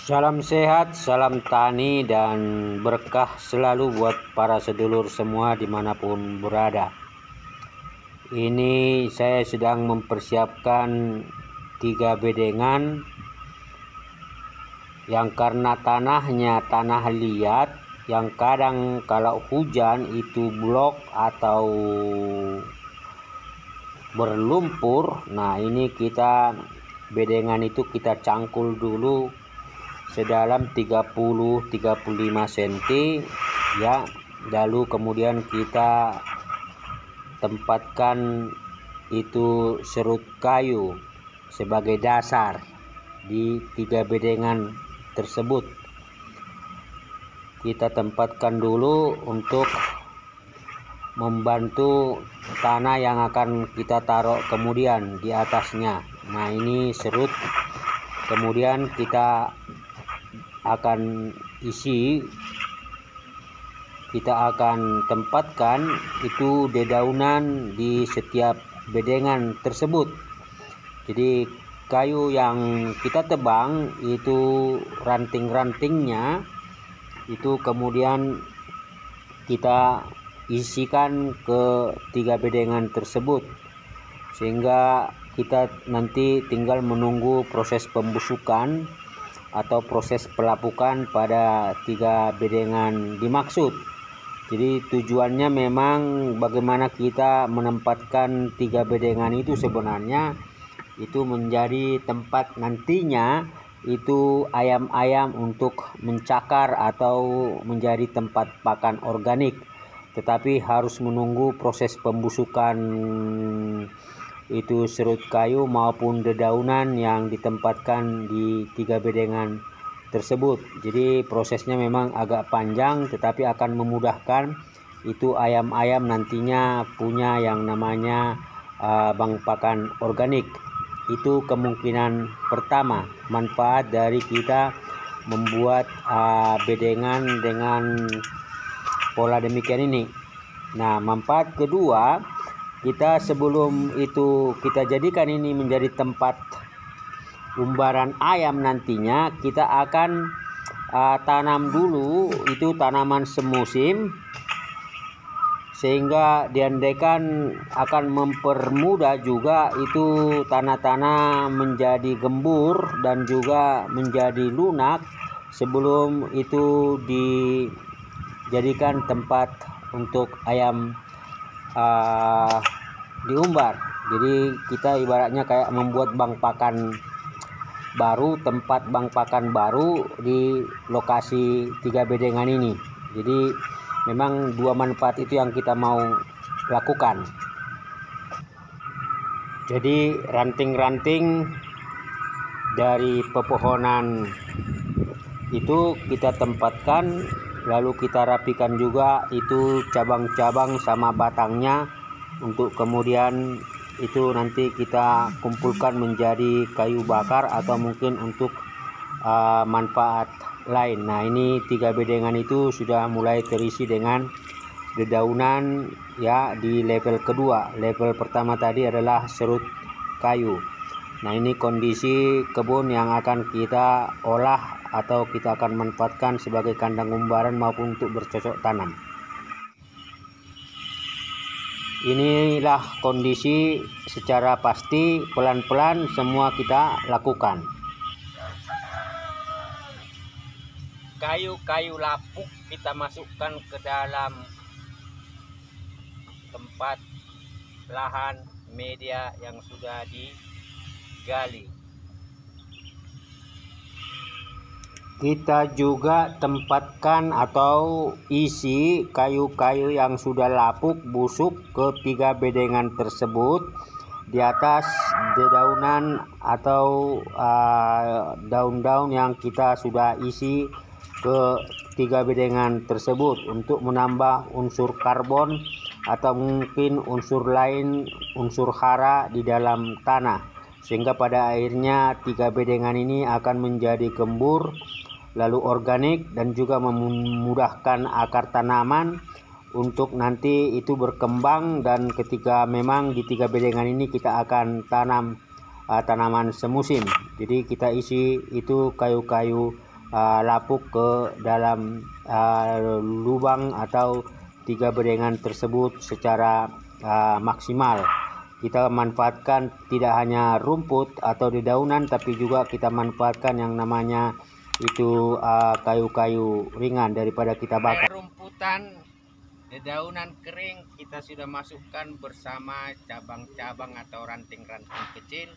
Salam sehat, salam tani, dan berkah selalu buat para sedulur semua dimanapun berada. Ini saya sedang mempersiapkan 3 bedengan yang karena tanahnya tanah liat, yang kadang kalau hujan itu blok atau berlumpur. Nah, ini bedengan itu kita cangkul dulu sedalam 30-35 cm ya, lalu kemudian kita tempatkan itu serut kayu sebagai dasar di 3 bedengan tersebut. Kita tempatkan dulu untuk membantu tanah yang akan kita taruh kemudian di atasnya. Nah, ini serut, kemudian kita akan tempatkan itu dedaunan di setiap bedengan tersebut. Jadi kayu yang kita tebang itu ranting-rantingnya itu kemudian kita isikan ke 3 bedengan tersebut, sehingga kita nanti tinggal menunggu proses pembusukan atau proses pelapukan pada 3 bedengan dimaksud. Jadi tujuannya memang bagaimana kita menempatkan 3 bedengan itu sebenarnya itu menjadi tempat nantinya itu ayam-ayam untuk mencakar atau menjadi tempat pakan organik, tetapi harus menunggu proses pembusukan itu serut kayu maupun dedaunan yang ditempatkan di 3 bedengan tersebut. Jadi prosesnya memang agak panjang, tetapi akan memudahkan itu ayam-ayam nantinya punya yang namanya bang pakan organik. Itu kemungkinan pertama manfaat dari kita membuat bedengan dengan pola demikian ini. Nah, manfaat kedua, kita sebelum itu kita jadikan ini menjadi tempat umbaran ayam, nantinya kita akan tanam dulu itu tanaman semusim, sehingga diandaikan akan mempermudah juga itu tanah-tanah menjadi gembur dan juga menjadi lunak sebelum itu dijadikan tempat untuk ayam diumbar. Jadi kita ibaratnya kayak membuat bank pakan baru, tempat bank pakan baru di lokasi 3 bedengan ini. Jadi memang 2 manfaat itu yang kita mau lakukan. Jadi ranting-ranting dari pepohonan itu kita tempatkan, lalu kita rapikan juga itu cabang-cabang sama batangnya, untuk kemudian itu nanti kita kumpulkan menjadi kayu bakar atau mungkin untuk manfaat lain. Nah, ini 3 bedengan itu sudah mulai terisi dengan dedaunan ya di level kedua. Level pertama tadi adalah serut kayu. Nah, ini kondisi kebun yang akan kita olah atau kita akan manfaatkan sebagai kandang umbaran maupun untuk bercocok tanam. Inilah kondisi secara pasti, pelan-pelan semua kita lakukan. Kayu-kayu lapuk kita masukkan ke dalam tempat lahan media yang sudah digali. Kita juga tempatkan atau isi kayu-kayu yang sudah lapuk busuk ke 3 bedengan tersebut. Di atas dedaunan atau daun-daun yang kita sudah isi ke 3 bedengan tersebut untuk menambah unsur karbon atau mungkin unsur lain, unsur hara di dalam tanah, sehingga pada akhirnya 3 bedengan ini akan menjadi gembur, lalu organik, dan juga memudahkan akar tanaman untuk nanti itu berkembang. Dan ketika memang di 3 bedengan ini kita akan tanam tanaman semusim, jadi kita isi itu kayu-kayu lapuk ke dalam lubang atau 3 bedengan tersebut secara maksimal. Kita manfaatkan tidak hanya rumput atau dedaunan, tapi juga kita manfaatkan yang namanya itu kayu-kayu ringan daripada kita bakar. Rumputan dedaunan kering kita sudah masukkan bersama cabang-cabang atau ranting-ranting kecil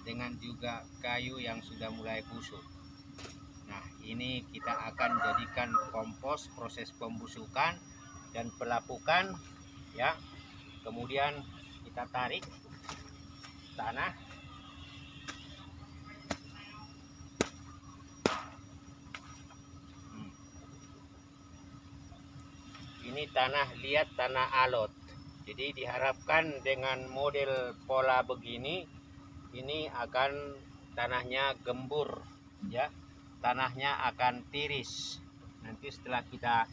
dengan juga kayu yang sudah mulai busuk. Nah, ini kita akan jadikan kompos proses pembusukan dan pelapukan ya. Kemudian kita tarik tanah. Ini tanah, lihat tanah alot. Jadi diharapkan dengan model pola begini ini akan tanahnya gembur ya. Tanahnya akan tiris. Nanti setelah kita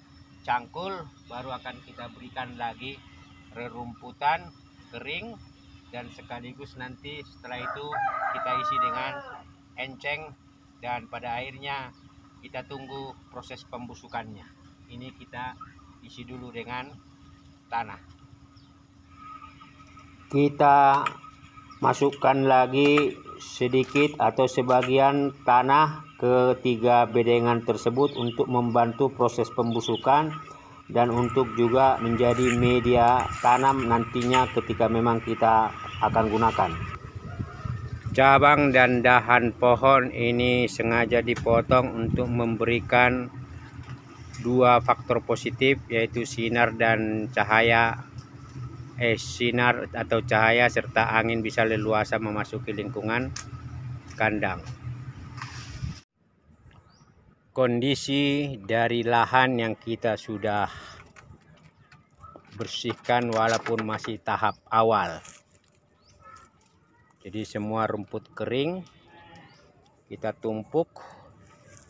cangkul baru akan kita berikan lagi rerumputan kering, dan sekaligus nanti setelah itu kita isi dengan enceng, dan pada akhirnya kita tunggu proses pembusukannya. Ini kita isi dulu dengan tanah. Kita masukkan lagi sedikit atau sebagian tanah ke 3 bedengan tersebut untuk membantu proses pembusukan dan untuk juga menjadi media tanam nantinya ketika memang kita akan gunakan. Cabang dan dahan pohon ini sengaja dipotong untuk memberikan 2 faktor positif, yaitu sinar dan cahaya. Sinar atau cahaya serta angin bisa leluasa memasuki lingkungan kandang. Kondisi dari lahan yang kita sudah bersihkan walaupun masih tahap awal. Jadi semua rumput kering kita tumpuk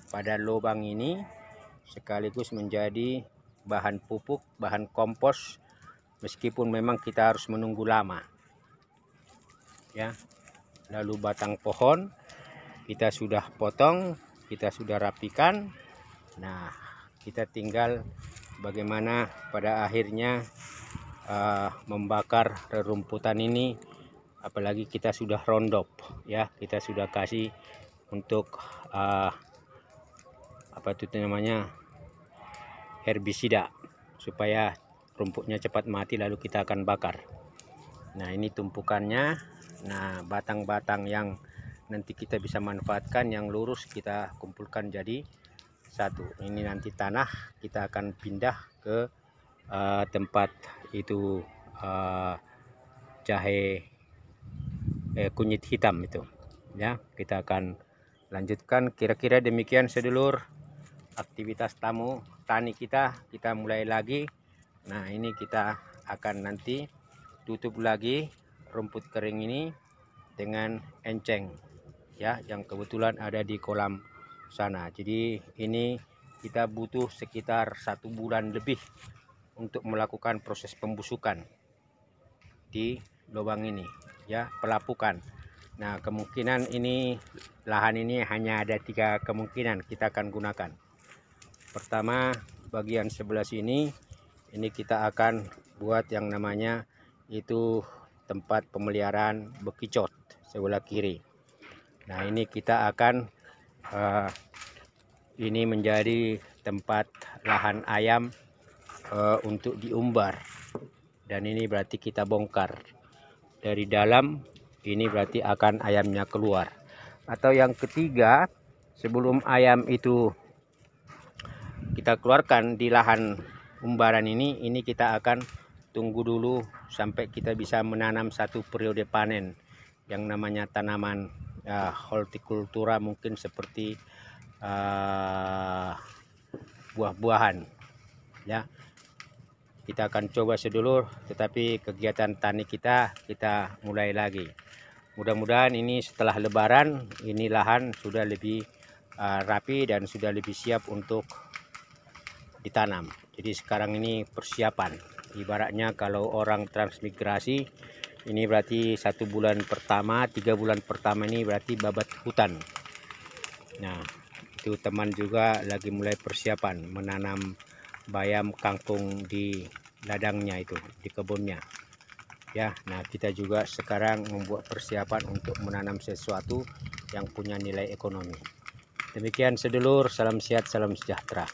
pada lubang ini sekaligus menjadi bahan pupuk, bahan kompos, meskipun memang kita harus menunggu lama ya. Lalu batang pohon kita sudah potong, kita sudah rapikan. Nah, kita tinggal bagaimana pada akhirnya membakar rerumputan ini, apalagi kita sudah rondop ya, kita sudah kasih untuk apa itu namanya, herbisida, supaya rumputnya cepat mati lalu kita akan bakar. Nah, ini tumpukannya. Nah, batang-batang yang nanti kita bisa manfaatkan yang lurus kita kumpulkan jadi satu. Ini nanti tanah kita akan pindah ke tempat itu jahe kunyit hitam itu ya. Kita akan lanjutkan. Kira-kira demikian sedulur aktivitas tani kita mulai lagi. Nah, ini kita akan nanti tutup lagi rumput kering ini dengan enceng ya, yang kebetulan ada di kolam sana. Jadi ini kita butuh sekitar 1 bulan lebih untuk melakukan proses pembusukan di lubang ini ya, pelapukan. Nah, kemungkinan ini lahan ini hanya ada 3 kemungkinan kita akan gunakan. Pertama, bagian sebelah sini ini kita akan buat yang namanya itu tempat pemeliharaan bekicot sebelah kiri. Nah, ini kita akan ini menjadi tempat lahan ayam untuk diumbar, dan ini berarti kita bongkar dari dalam. Ini berarti akan ayamnya keluar. Atau yang ketiga, sebelum ayam itu kita keluarkan di lahan umbaran ini kita akan tunggu dulu sampai kita bisa menanam 1 periode panen yang namanya tanaman hortikultura, mungkin seperti buah-buahan ya. Kita akan coba sedulur, tetapi kegiatan tani kita mulai lagi. Mudah-mudahan ini setelah lebaran ini lahan sudah lebih rapi dan sudah lebih siap untuk ditanam. Jadi sekarang ini persiapan. Ibaratnya kalau orang transmigrasi, ini berarti 1 bulan pertama, 3 bulan pertama ini berarti babat hutan. Nah, Itu teman juga lagi mulai persiapan menanam bayam kangkung di ladangnya itu, di kebunnya. Ya, nah kita juga sekarang membuat persiapan untuk menanam sesuatu yang punya nilai ekonomi. Demikian sedulur, salam sehat, salam sejahtera.